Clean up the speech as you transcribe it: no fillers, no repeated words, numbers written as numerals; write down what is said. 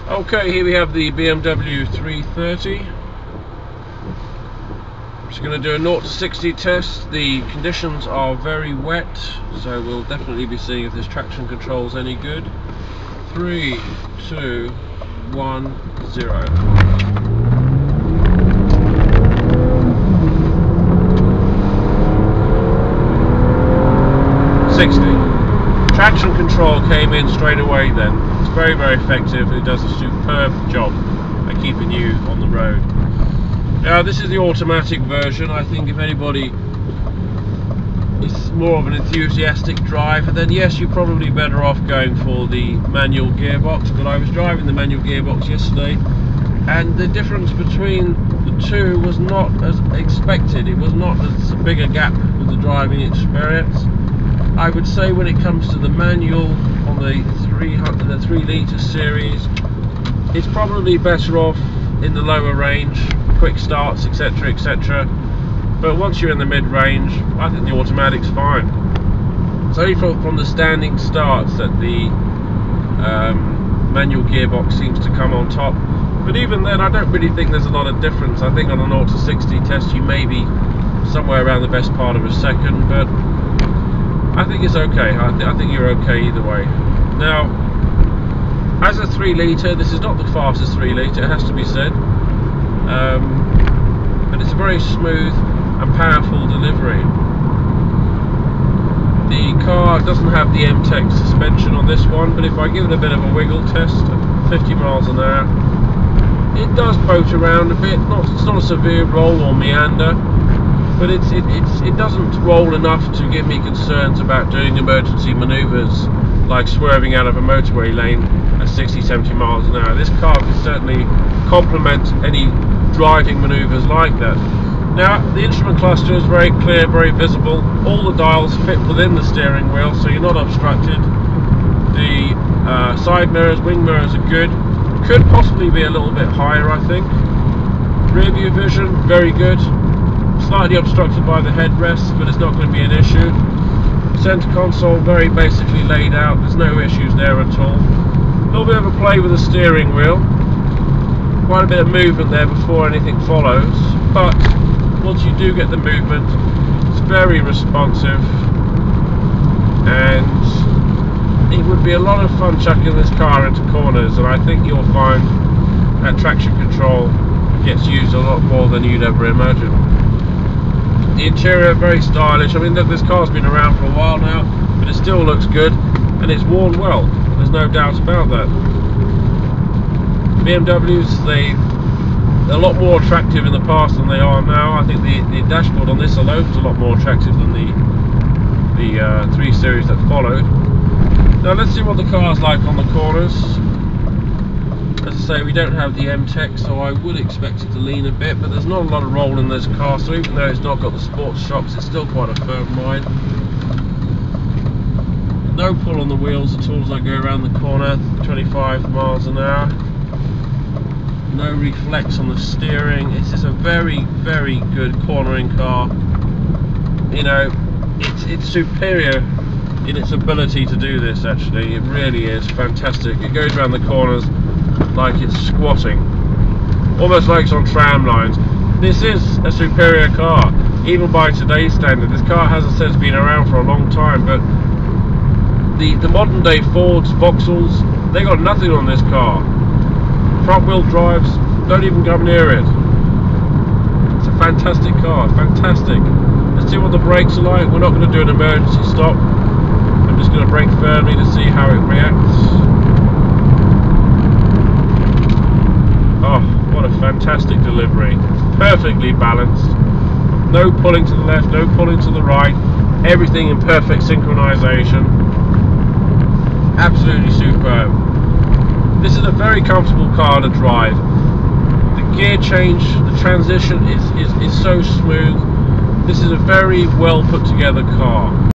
Okay, here we have the BMW 330. Just going to do a 0 to 60 test. The conditions are very wet, so we'll definitely be seeing if this traction control is any good. 3, 2, 1, 0. Traction control came in straight away then. It's very, very effective. It does a superb job at keeping you on the road. Now this is the automatic version. I think if anybody is more of an enthusiastic driver, then yes, you're probably better off going for the manual gearbox. But I was driving the manual gearbox yesterday, and the difference between the two was not as expected. It was not as big a gap with the driving experience. I would say when it comes to the manual on the 3 litre series, it's probably better off in the lower range, quick starts, etc, etc. But once you're in the mid-range, I think the automatic's fine. It's only from the standing starts that the manual gearbox seems to come on top. But even then, I don't really think there's a lot of difference. I think on a 0 to 60 test, you may be somewhere around the best part of a second, but I think it's okay. I think you're okay either way. Now, as a 3 litre, this is not the fastest 3 litre, it has to be said. But it's a very smooth and powerful delivery. The car doesn't have the M-Tech suspension on this one, but if I give it a bit of a wiggle test at 50 miles an hour, it does boat around a bit. It's not a severe roll or meander, but it doesn't roll enough to give me concerns about doing emergency manoeuvres like swerving out of a motorway lane at 60-70 miles an hour. This car can certainly complement any driving manoeuvres like that. Now, the instrument cluster is very clear, very visible. All the dials fit within the steering wheel, so you're not obstructed. The side mirrors, wing mirrors are good. Could possibly be a little bit higher, I think. Rear view vision, very good. Slightly obstructed by the headrests, but it's not going to be an issue. Center console very basically laid out, there's no issues there at all. A little bit of a play with the steering wheel, quite a bit of movement there before anything follows, but once you do get the movement, it's very responsive, and it would be a lot of fun chucking this car into corners, and I think you'll find that traction control gets used a lot more than you'd ever imagine. The interior, very stylish. I mean, look, this car's been around for a while now, but it still looks good, and it's worn well. There's no doubt about that. BMWs, they're a lot more attractive in the past than they are now. I think the dashboard on this alone is a lot more attractive than the 3 Series that followed. Now let's see what the car's like on the corners. As I say, we don't have the M-Tech, so I would expect it to lean a bit, but there's not a lot of roll in this car, so even though it's not got the sports shocks, it's still quite a firm ride. No pull on the wheels at all as I go around the corner, 25 miles an hour. No reflex on the steering. It's just a very, very good cornering car. You know, it's superior in its ability to do this, actually. It really is fantastic. It goes around the corners like it's squatting, almost like it's on tram lines. This is a superior car, even by today's standard. This car, as I said, has been around for a long time, but the modern day Fords, Vauxhalls, they got nothing on this car. Front wheel drives, don't even come near it. It's a fantastic car, fantastic. Let's see what the brakes are like. We're not going to do an emergency stop. I'm just going to brake firmly to see how it reacts. Oh, what a fantastic delivery. Perfectly balanced. No pulling to the left, no pulling to the right. Everything in perfect synchronization. Absolutely superb. This is a very comfortable car to drive. The gear change, the transition is so smooth. This is a very well put together car.